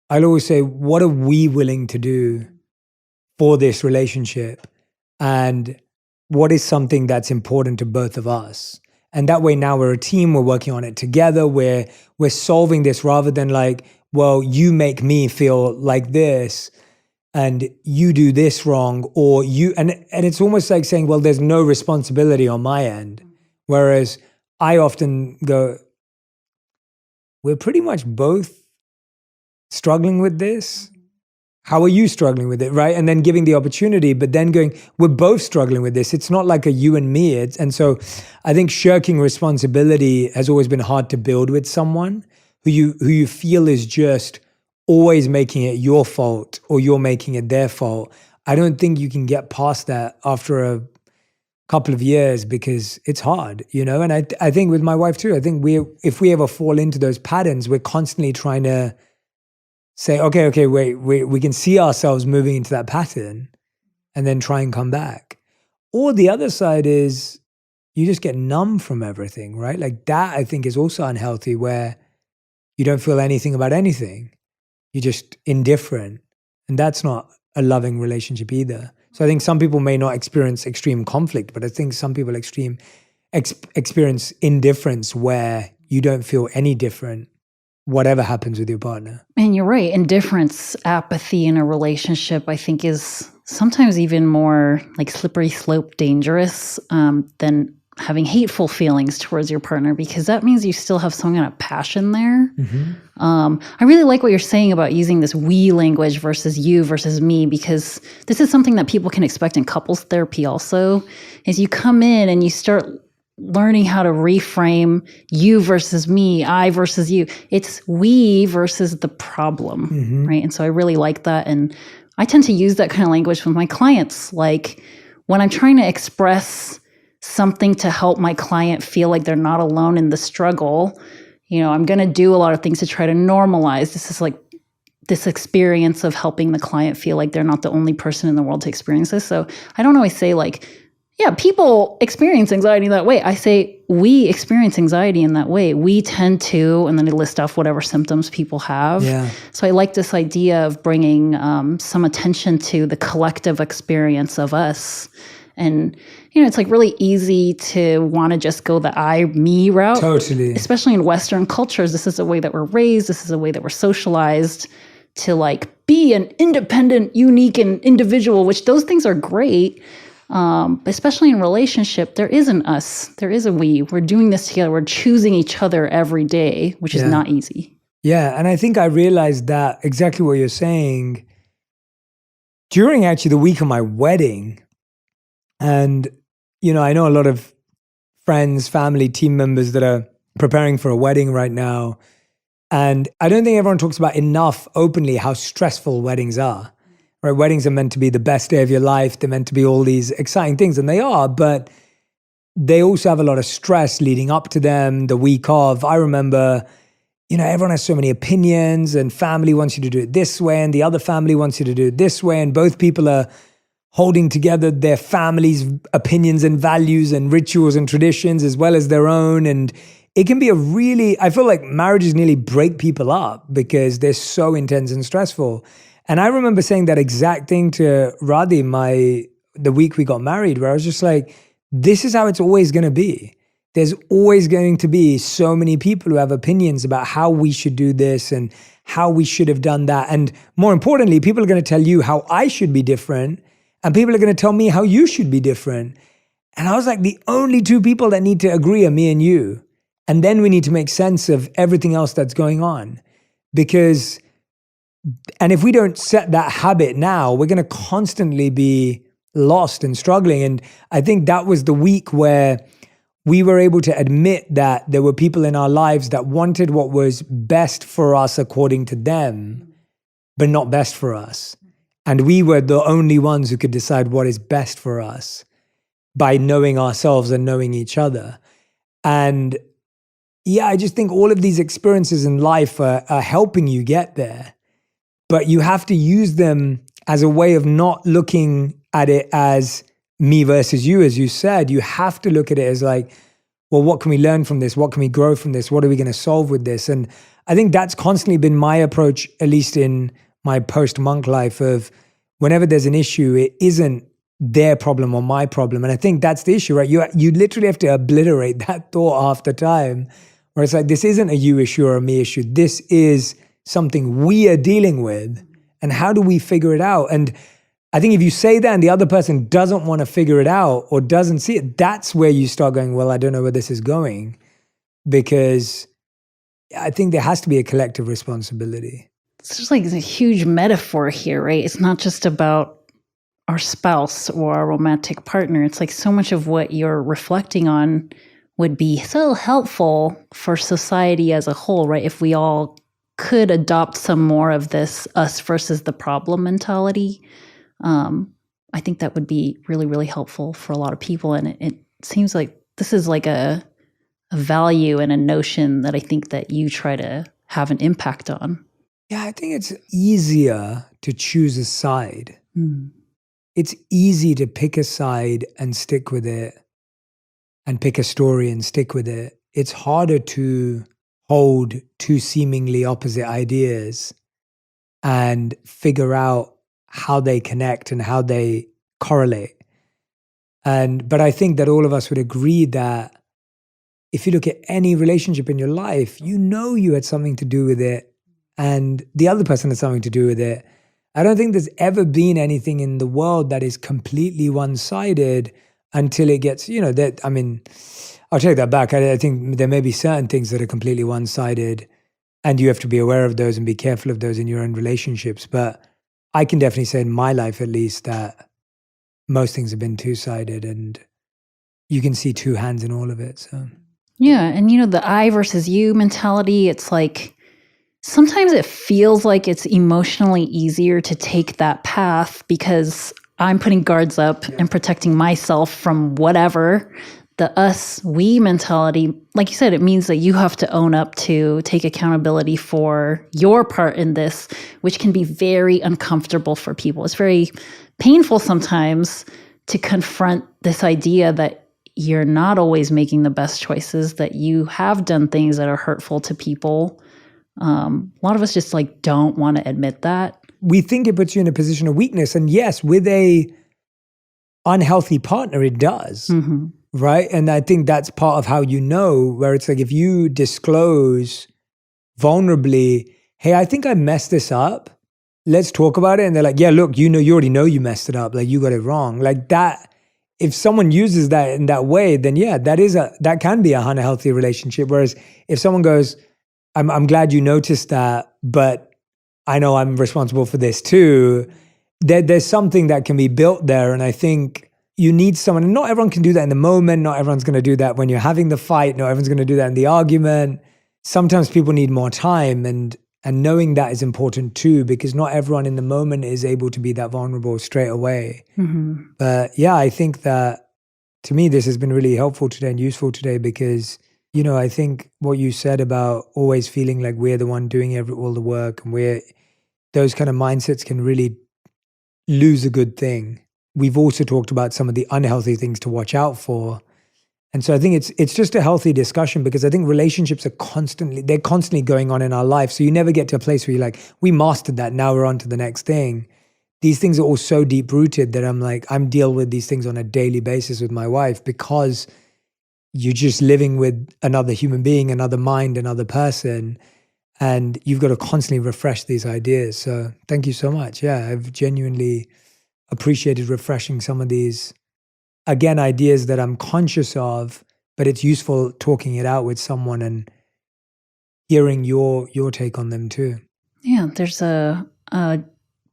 I'll always say, what are we willing to do for this relationship? And what is something that's important to both of us? And that way now we're a team, we're working on it together, we're solving this rather than like, well, you make me feel like this and you do this wrong, or you, and it's almost like saying, well, there's no responsibility on my end. Whereas I often go, we're pretty much both struggling with this. How are you struggling with it, right? And then giving the opportunity, but then going, we're both struggling with this. It's not like a you and me. And so I think shirking responsibility has always been hard to build with someone who you feel is just always making it your fault or you're making it their fault. I don't think you can get past that after a couple of years because it's hard, and I think with my wife too, I think if we ever fall into those patterns, we're constantly trying to say, okay, wait, we can see ourselves moving into that pattern and then try and come back. Or the other side is you just get numb from everything, right? Like that I think is also unhealthy, where you don't feel anything about anything. You're just indifferent. And that's not a loving relationship either. So I think some people may not experience extreme conflict, but I think some people experience indifference where you don't feel any different, whatever happens with your partner. And you're right. Indifference, apathy in a relationship, I think is sometimes even more like slippery slope dangerous than having hateful feelings towards your partner, because that means you still have some kind of passion there. Mm-hmm. I really like what you're saying about using this we language versus you versus me, because this is something that people can expect in couples therapy also, is you come in and you start learning how to reframe you versus me, I versus you. It's we versus the problem, Mm-hmm. right? And so I really like that. And I tend to use that kind of language with my clients. Like when I'm trying to express something to help my client feel like they're not alone in the struggle, I'm going to do a lot of things to try to normalize. This is like this experience of helping the client feel like they're not the only person in the world to experience this. So I don't always say like, yeah, people experience anxiety that way. I say we experience anxiety in that way. We tend to, and then I list off whatever symptoms people have. Yeah. So I like this idea of bringing some attention to the collective experience of us. And, it's like really easy to want to just go the I, me route. Totally. Especially in Western cultures. This is the way that we're raised. This is the way that we're socialized to like be an independent, unique, and individual, which those things are great. Especially in relationship, there is an us, there is a we. We're doing this together. We're choosing each other every day, which is not easy. Yeah, and I think I realized that exactly what you're saying during actually the week of my wedding. And, I know a lot of friends, family, team members that are preparing for a wedding right now. And I don't think everyone talks about enough openly how stressful weddings are. Right? Weddings are meant to be the best day of your life. They're meant to be all these exciting things, and they are, but they also have a lot of stress leading up to them, the week of. I remember, everyone has so many opinions, and family wants you to do it this way, and the other family wants you to do it this way, and both people are holding together their family's opinions and values and rituals and traditions as well as their own. And it can be I feel like marriages nearly break people up because they're so intense and stressful. And I remember saying that exact thing to Radhi the week we got married, where I was just like, this is how it's always going to be. There's always going to be so many people who have opinions about how we should do this and how we should have done that. And more importantly, people are going to tell you how I should be different, and people are going to tell me how you should be different. And I was like, the only two people that need to agree are me and you. And then we need to make sense of everything else that's going on. And if we don't set that habit now, we're going to constantly be lost and struggling. And I think that was the week where we were able to admit that there were people in our lives that wanted what was best for us according to them, but not best for us. And we were the only ones who could decide what is best for us by knowing ourselves and knowing each other. And yeah, I just think all of these experiences in life are helping you get there. But you have to use them as a way of not looking at it as me versus you, as you said. You have to look at it as like, well, what can we learn from this? What can we grow from this? What are we going to solve with this? And I think that's constantly been my approach, at least in my post-monk life, of whenever there's an issue, it isn't their problem or my problem. And I think that's the issue, right? You literally have to obliterate that thought after time, where it's like, this isn't a you issue or a me issue. This is something we are dealing with. And how do we figure it out? And I think if you say that and the other person doesn't want to figure it out or doesn't see it, that's where you start going, well, I don't know where this is going. Because I think there has to be a collective responsibility. It's just like a huge metaphor here, right? It's not just about our spouse or our romantic partner. It's like so much of what you're reflecting on would be so helpful for society as a whole, right? If we all could adopt some more of this us versus the problem mentality. I think that would be really, really helpful for a lot of people. And it seems like this is like a value and a notion that I think that you try to have an impact on. Yeah, I think it's easier to choose a side. It's easy to pick a side and stick with it, and pick a story and stick with it. It's harder to hold two seemingly opposite ideas and figure out how they connect and how they correlate. But I think that all of us would agree that if you look at any relationship in your life, you had something to do with it, and the other person has something to do with it. I don't think there's ever been anything in the world that is completely one-sided until it gets, I'll take that back. I think there may be certain things that are completely one-sided, and you have to be aware of those and be careful of those in your own relationships. But I can definitely say in my life, at least, that most things have been two-sided, and you can see two hands in all of it. So yeah, and the I versus you mentality, it's like sometimes it feels like it's emotionally easier to take that path because I'm putting guards up and protecting myself from whatever. The us, we mentality, like you said, it means that you have to own up to, take accountability for your part in this, which can be very uncomfortable for people. It's very painful sometimes to confront this idea that you're not always making the best choices, that you have done things that are hurtful to people. A lot of us just don't want to admit that. We think it puts you in a position of weakness. And yes, with a unhealthy partner, it does. Right? And I think that's part of how where it's like if you disclose vulnerably, hey, I think I messed this up. Let's talk about it. And they're like, yeah, look, you already know you messed it up. Like you got it wrong. Like that. If someone uses that in that way, then yeah, that can be a unhealthy relationship. Whereas if someone goes, I'm glad you noticed that, but I know I'm responsible for this too. There's something that can be built there. And I think you need someone, and not everyone can do that in the moment. Not everyone's going to do that when you're having the fight. Not everyone's going to do that in the argument. Sometimes people need more time, and knowing that is important too, because not everyone in the moment is able to be that vulnerable straight away. But yeah, I think that to me, this has been really helpful today and useful today because, I think what you said about always feeling like we're the one doing all the work, and those kind of mindsets can really lose a good thing. We've also talked about some of the unhealthy things to watch out for. And so I think it's just a healthy discussion, because I think relationships are constantly going on in our life. So you never get to a place where you're like, we mastered that, now we're on to the next thing. These things are all so deep rooted that I'm dealing with these things on a daily basis with my wife, because you're just living with another human being, another mind, another person, and you've got to constantly refresh these ideas. So thank you so much. Yeah, I've genuinely appreciated refreshing some of these, again, ideas that I'm conscious of, but it's useful talking it out with someone and hearing your take on them too. Yeah, there's a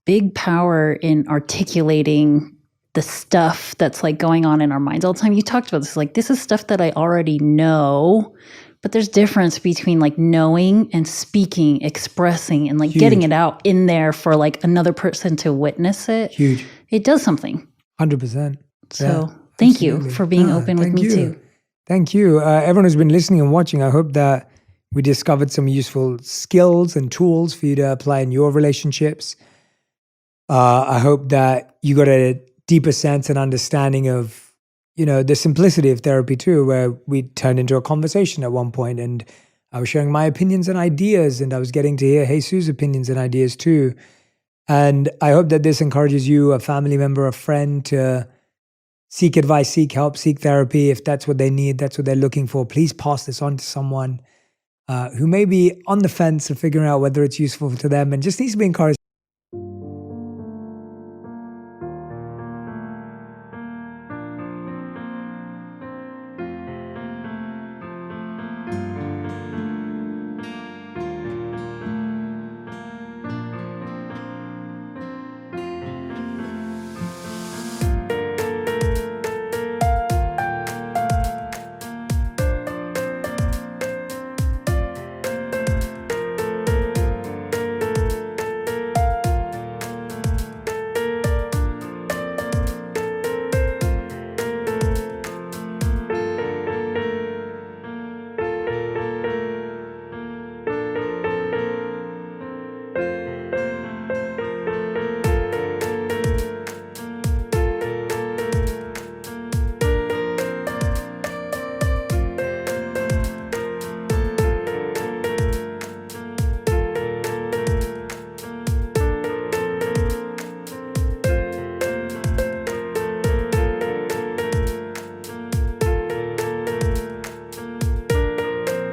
big power in articulating the stuff that's going on in our minds all the time. You talked about this, this is stuff that I already know, but there's difference between knowing and speaking, expressing, and getting it out in there for another person to witness it. Huge. It does something. 100%. So thank you for being open with me too. Thank you. Everyone who's been listening and watching, I hope that we discovered some useful skills and tools for you to apply in your relationships. I hope that you got a deeper sense and understanding of, the simplicity of therapy too, where we turned into a conversation at one point, and I was sharing my opinions and ideas, and I was getting to hear Jesus' opinions and ideas too. And I hope that this encourages you, a family member, a friend, to seek advice, seek help, seek therapy. If that's what they need, that's what they're looking for, please pass this on to someone who may be on the fence of figuring out whether it's useful to them and just needs to be encouraged.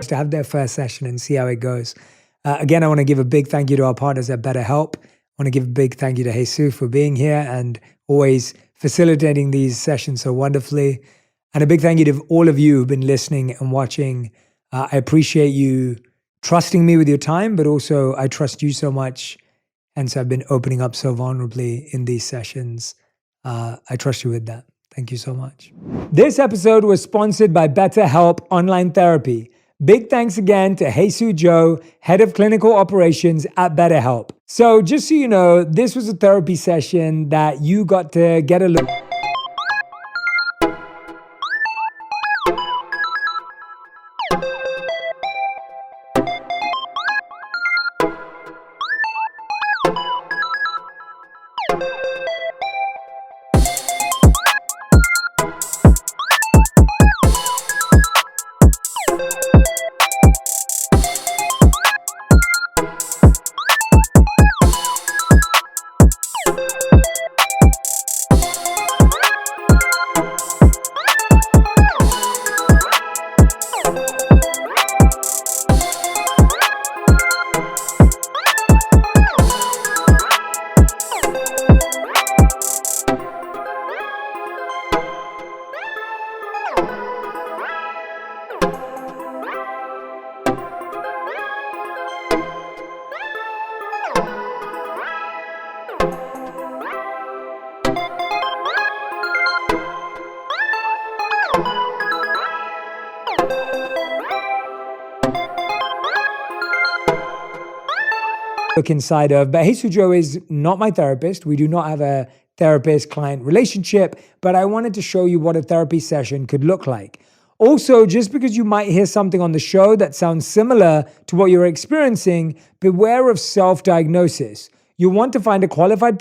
to have their first session and see how it goes. Again, I want to give a big thank you to our partners at BetterHelp. I want to give a big thank you to Jesus for being here and always facilitating these sessions so wonderfully. And a big thank you to all of you who've been listening and watching. I appreciate you trusting me with your time, but also I trust you so much. And so I've been opening up so vulnerably in these sessions. I trust you with that. Thank you so much. This episode was sponsored by BetterHelp Online Therapy. Big thanks again to Jesus Joe, Head of Clinical Operations at BetterHelp. So just so you know, this was a therapy session that you got to get a look. Look inside of, but Jesus Joe is not my therapist. We do not have a therapist-client relationship, but I wanted to show you what a therapy session could look like. Also, just because you might hear something on the show that sounds similar to what you're experiencing, beware of self-diagnosis. You'll want to find a qualified